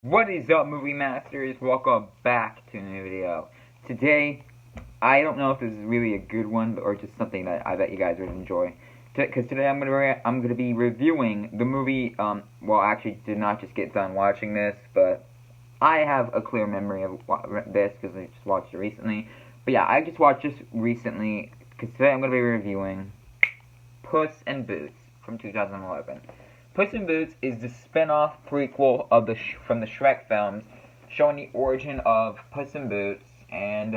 What is up, movie masters? Welcome back to a new video. Today, I don't know if this is really a good one or just something that I bet you guys would enjoy. Because today I'm gonna be reviewing the movie. Well, I actually did not just get done watching this, but I have a clear memory of this because I just watched it recently. But yeah, I just watched this recently because today I'm gonna be reviewing Puss in Boots from 2011. Puss in Boots is the spin-off prequel of from the Shrek films, showing the origin of Puss in Boots, and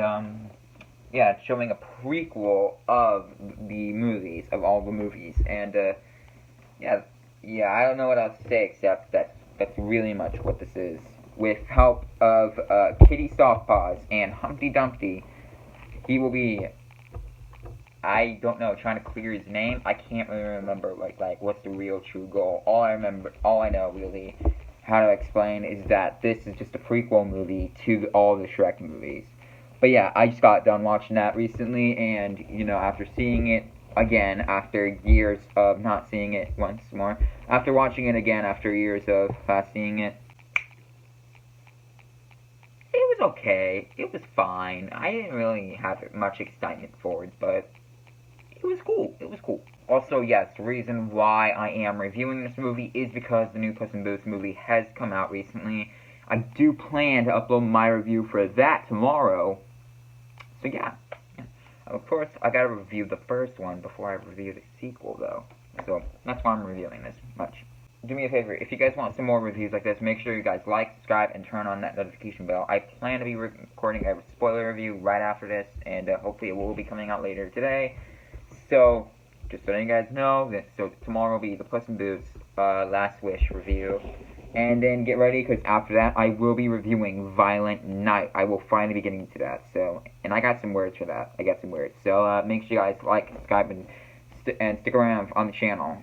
yeah, it's showing a prequel of the movies, of all the movies, and yeah, I don't know what else to say except that's really much what this is. With help of Kitty Softpaws and Humpty Dumpty, he will be, I don't know, trying to clear his name. I can't really remember like what's the real true goal. All I know really how to explain is that this is just a prequel movie to all the Shrek movies. But yeah, I just got done watching that recently, and after seeing it again after years of not seeing it once more, after watching it again after years of fast seeing it, it was okay. It was fine. I didn't really have much excitement for it, but it was cool. It was cool. Also, yes, the reason why I am reviewing this movie is because the new Puss in Boots movie has come out recently. I do plan to upload my review for that tomorrow. So yeah. Of course, I gotta review the first one before I review the sequel, though. So that's why I'm reviewing this much. Do me a favor, if you guys want some more reviews like this, make sure you guys like, subscribe, and turn on that notification bell. I plan to be recording a spoiler review right after this, and hopefully it will be coming out later today. So, just letting you guys know, so tomorrow will be the Puss in Boots Last Wish review. And then get ready, because after that, I will be reviewing Violent Night. I will finally be getting to that. So, and I got some words for that. So, make sure you guys like, subscribe, and stick around on the channel,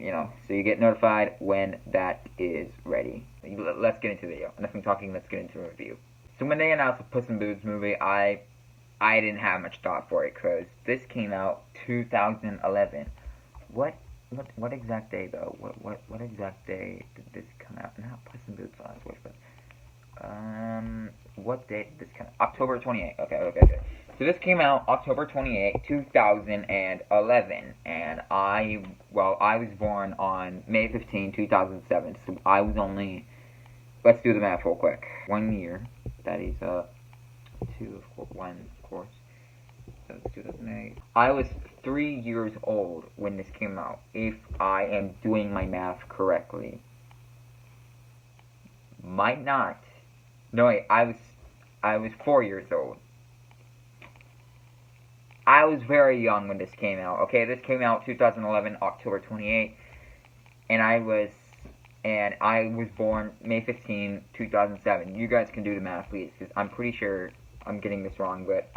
so you get notified when that is ready. Let's get into the video. Enough talking, let's get into the review. So when they announced the Puss in Boots movie, I didn't have much thought for it, because this came out 2011. What exact day, though? What exact day did this come out? Not Puss in Boots Last Wish, but what date did this come out? October 28th. Okay. So this came out October 28th, 2011, and I was born on May 15, 2007, so I was only, let's do the math real quick, 1 year, that is, 1, of course, so it's 2008, I was 3 years old when this came out, if I am doing my math correctly. Might not. No, wait, I was 4 years old. I was very young when this came out. Okay, this came out 2011, October 28th, and I was born May 15, 2007. You guys can do the math, please, because I'm pretty sure I'm getting this wrong, but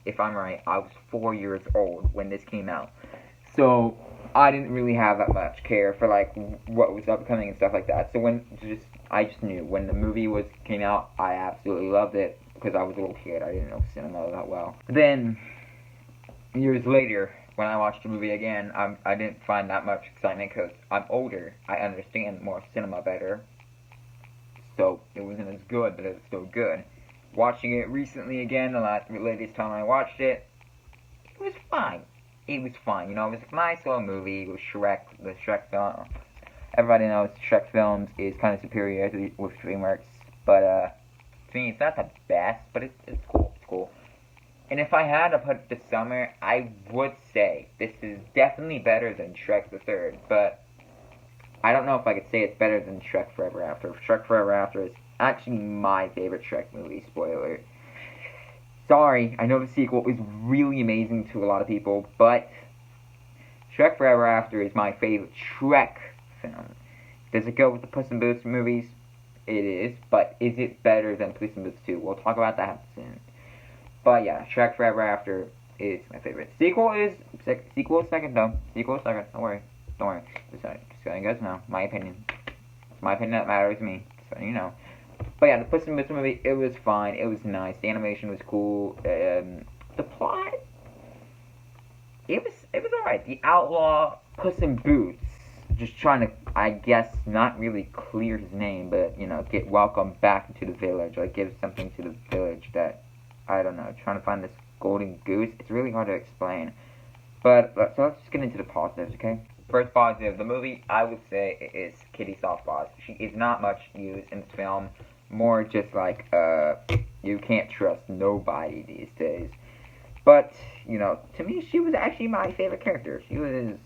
if I'm right, I was 4 years old when this came out. So I didn't really have that much care for like what was upcoming and stuff like that. So I just knew when the movie came out, I absolutely loved it because I was a little kid. I didn't know cinema that well. But then years later, when I watched the movie again, I didn't find that much excitement because I'm older. I understand more cinema better. So it wasn't as good, but it was still good. Watching it recently again, the latest time I watched it, it was fine. It was fine. It was a nice little movie with Shrek, the Shrek film. Everybody knows Shrek films is kind of superior with Dreamwork, but to me, it's not the best, but it's cool. It's cool. And if I had to put it this summer, I would say this is definitely better than Shrek the Third, but I don't know if I could say it's better than Shrek Forever After. Shrek Forever After is actually my favorite Shrek movie, spoiler. Sorry, I know the sequel is really amazing to a lot of people, but Shrek Forever After is my favorite Shrek film. Does it go with the Puss in Boots movies? It is, but is it better than Puss in Boots 2? We'll talk about that soon. But yeah, Shrek Forever After is my favorite. Sequel is second though. Sequel is second. Don't worry. Just letting you guys know. My opinion. It's my opinion that matters to me. So you know. But yeah, the Puss in Boots movie, it was fine. It was nice. The animation was cool. The plot, it was alright. The outlaw Puss in Boots just trying to, I guess, not really clear his name, but, you know, get welcomed back into the village, like, give something to the village that, I don't know, trying to find this golden goose. It's really hard to explain. But, so let's just get into the positives, okay? First positive, the movie, I would say, is Kitty Softpaws. She is not much used in this film, more just like, you can't trust nobody these days. But, you know, to me, she was actually my favorite character. She was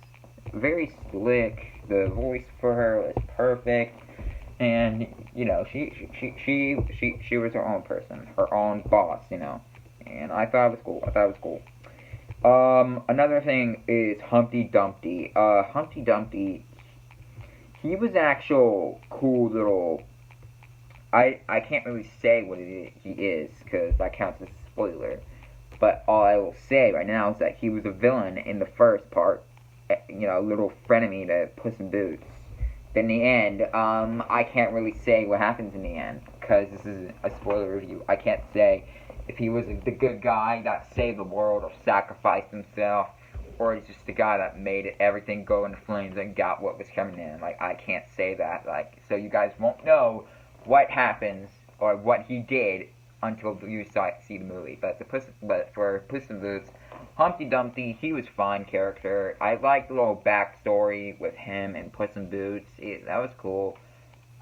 very slick. The voice for her was perfect, and you know, she was her own person, her own boss, you know. And I thought it was cool. I thought it was cool. Another thing is Humpty Dumpty. Humpty Dumpty, he was an actual cool little. I can't really say what he is because that counts as a spoiler. But all I will say right now is that he was a villain in the first part. You know, a little frenemy to Puss in Boots. But in the end, I can't really say what happens in the end, because this is a spoiler review. I can't say if he was the good guy that saved the world or sacrificed himself, or he's just the guy that made everything go into flames and got what was coming in. Like, I can't say that. Like, so you guys won't know what happens or what he did until you see the movie. But for Puss in Boots, Humpty Dumpty, he was fine character. I liked the little backstory with him and Puss in Boots. That was cool.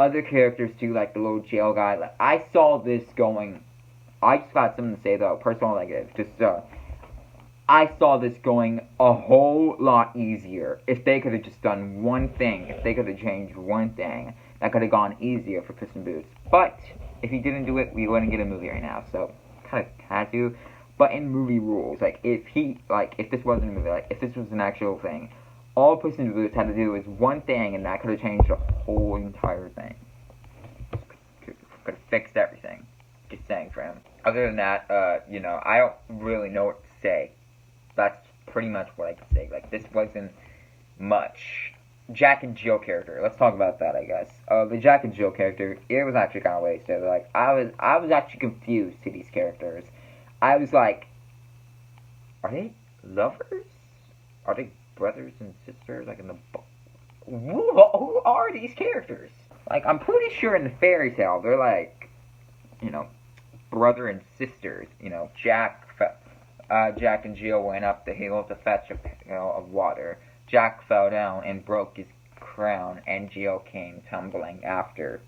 Other characters too, like the little jail guy. Like, I saw this going. I just got something to say though. Personal negative. I saw this going a whole lot easier if they could have just done one thing. If they could have changed one thing, that could have gone easier for Puss in Boots. But if he didn't do it, we wouldn't get a movie right now. So kind of had to. But in movie rules, like, if this wasn't a movie, like, if this was an actual thing, all Puss in Boots had to do was one thing, and that could have changed the whole entire thing. Could have fixed everything. Just saying for him. Other than that, you know, I don't really know what to say. That's pretty much what I can say. Like, this wasn't much. Jack and Jill character. Let's talk about that, I guess. The Jack and Jill character, it was actually kind of wasted. Like, I was actually confused to these characters. I was like, are they lovers? Are they brothers and sisters? Like in the book? Who are these characters? Like, I'm pretty sure in the fairy tale, they're like, you know, brother and sisters. You know, Jack and Jill went up the hill to fetch a pail of water. Jack fell down and broke his crown, and Jill came tumbling after.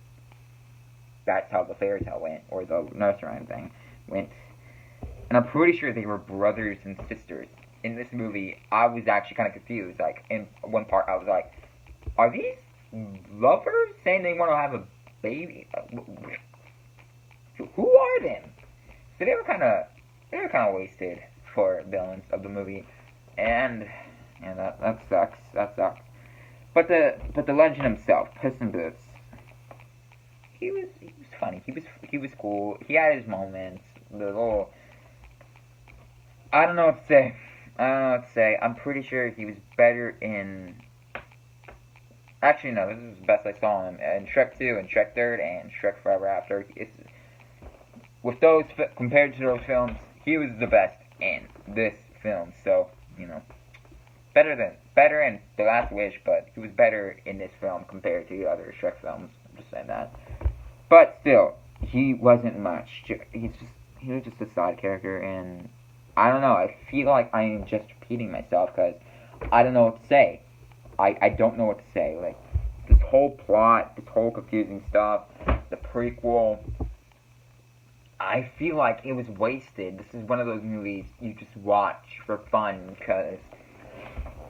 That's how the fairy tale went, or the nursery rhyme thing went. And I'm pretty sure they were brothers and sisters. In this movie, I was actually kind of confused. Like, in one part, I was like, are these lovers saying they want to have a baby? Who are them? So they were kind of wasted for villains of the movie. And that sucks. That sucks. But the legend himself, Puss in Boots, he was funny. He was cool. He had his moments. The little, I don't know what to say. I'm pretty sure he was better in. Actually, no. This is the best I saw him in Shrek 2 and Shrek 3rd and Shrek Forever After. With those compared to those films, he was the best in this film. So, you know, better in The Last Wish, but he was better in this film compared to the other Shrek films. I'm just saying that. But still, he wasn't much. He was just a side character, and I don't know. I feel like I am just repeating myself because I don't know what to say. I don't know what to say. Like, this whole plot, this whole confusing stuff, the prequel, I feel like it was wasted. This is one of those movies you just watch for fun because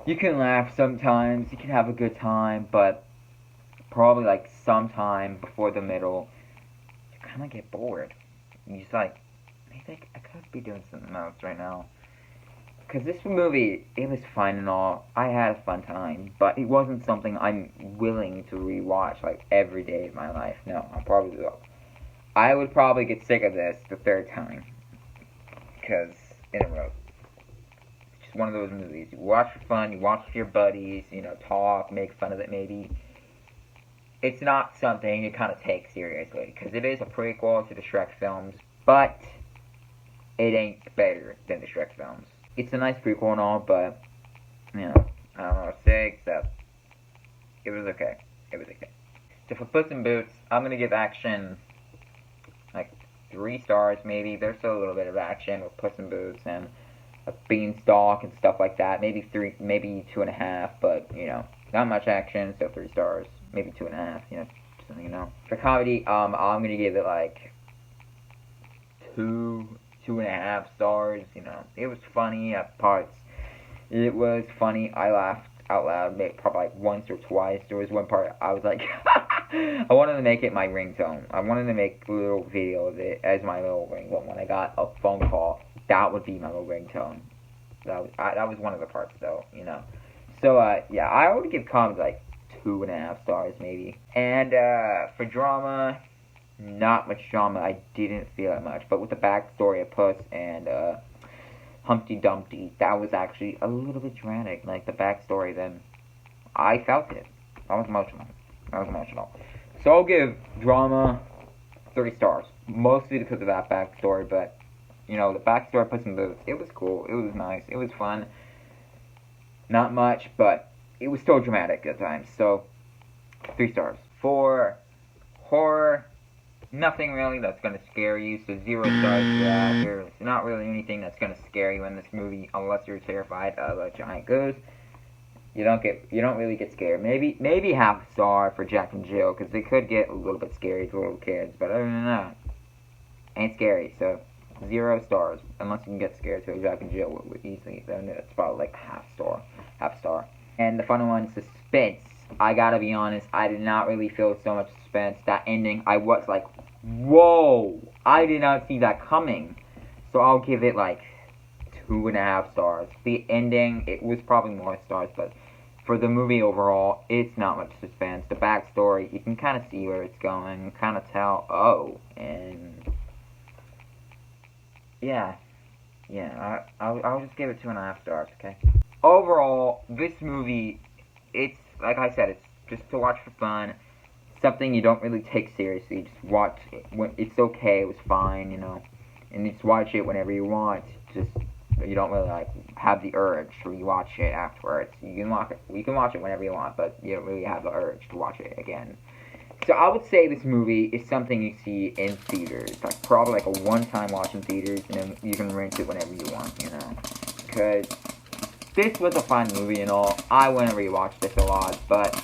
you can laugh sometimes, you can have a good time, but probably like sometime before the middle, you kind of get bored. You just like, I think I could be doing something else right now. Because this movie, it was fun and all. I had a fun time, but it wasn't something I'm willing to rewatch like every day of my life. No, I would probably get sick of this the third time. Because in a row. It's just one of those movies. You watch for fun, you watch with your buddies, you know, talk, make fun of it maybe. It's not something you kind of take seriously. Because it is a prequel to the Shrek films, but it ain't better than the Shrek films. It's a nice prequel and all, but, you know, I don't know what to say except It was okay. It was okay. So for Puss in Boots, I'm gonna give action like 3 stars maybe. There's still a little bit of action with Puss in Boots and a beanstalk and stuff like that. Maybe 3, maybe 2.5, but you know, not much action, so 3 stars. Maybe 2.5. You know, something you know. For comedy, I'm gonna give it like 2.5 stars. You know, it was funny at parts. It was funny. I laughed out loud, maybe probably like once or twice. There was one part I was like, I wanted to make it my ringtone. I wanted to make a little video of it as my little ringtone. When I got a phone call, that would be my little ringtone. That was one of the parts, though, you know. So, yeah, I would give comedy like 2.5 stars, maybe. And, for drama, not much drama. I didn't feel it much. But with the backstory of Puss and, Humpty Dumpty, that was actually a little bit dramatic. Like, the backstory, then, I felt it. I was emotional. So I'll give drama 3 stars. Mostly because of that backstory, but, you know, the backstory of Puss in Boots, it was cool. It was nice. It was fun. Not much, but it was still dramatic at times. So, 3 stars. For horror, nothing really that's going to scare you, so 0 stars for that. There's not really anything that's going to scare you in this movie unless you're terrified of a giant ghost. You don't really get scared. Maybe half a star for Jack and Jill, because they could get a little bit scary to little kids, but other than that, ain't scary, so 0 stars, unless you can get scared to a Jack and Jill easily, then it's probably like half star. And the final one, suspense. I gotta be honest, I did not really feel so much suspense. That ending, I was like, whoa, I did not see that coming. So I'll give it like 2.5 stars. The ending, it was probably more stars, but for the movie overall, it's not much suspense. The backstory, you can kind of see where it's going, kind of tell, oh, and yeah, I'll just give it 2.5 stars, okay? Overall, this movie, it's, like I said, it's just to watch for fun, something you don't really take seriously, just watch it when it's okay, it was fine, you know, and just watch it whenever you want, just, you don't really, like, have the urge to rewatch it afterwards. You can watch it whenever you want, but you don't really have the urge to watch it again. So I would say this movie is something you see in theaters. Like, probably like a one-time watch in theaters, and then you can rent it whenever you want, you know. Because this was a fun movie and all. I wouldn't rewatch this a lot, but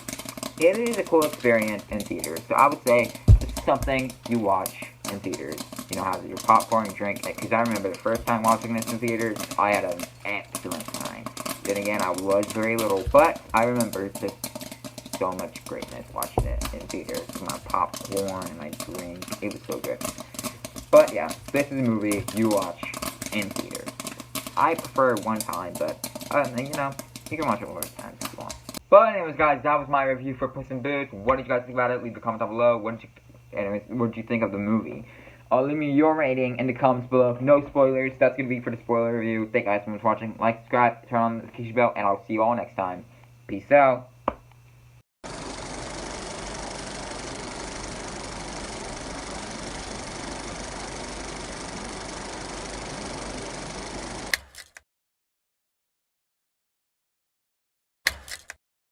it is a cool experience in theaters. So I would say it's something you watch in theaters. You know, have your popcorn and drink. Because I remember the first time watching this in theaters, I had an excellent time. Then again, I was very little, but I remember just so much greatness watching it in theaters. My popcorn and my drink, it was so good. But yeah, this is a movie you watch in theaters. I prefer one time, but you know, you can watch it more times if you want. But anyways, guys, that was my review for Puss in Boots. What did you guys think about it? Leave a comment down below. What did you think of the movie? Leave me your rating in the comments below. No spoilers. That's gonna be for the spoiler review. Thank you guys so much for watching. Like, subscribe, turn on the notification bell, and I'll see you all next time. Peace out.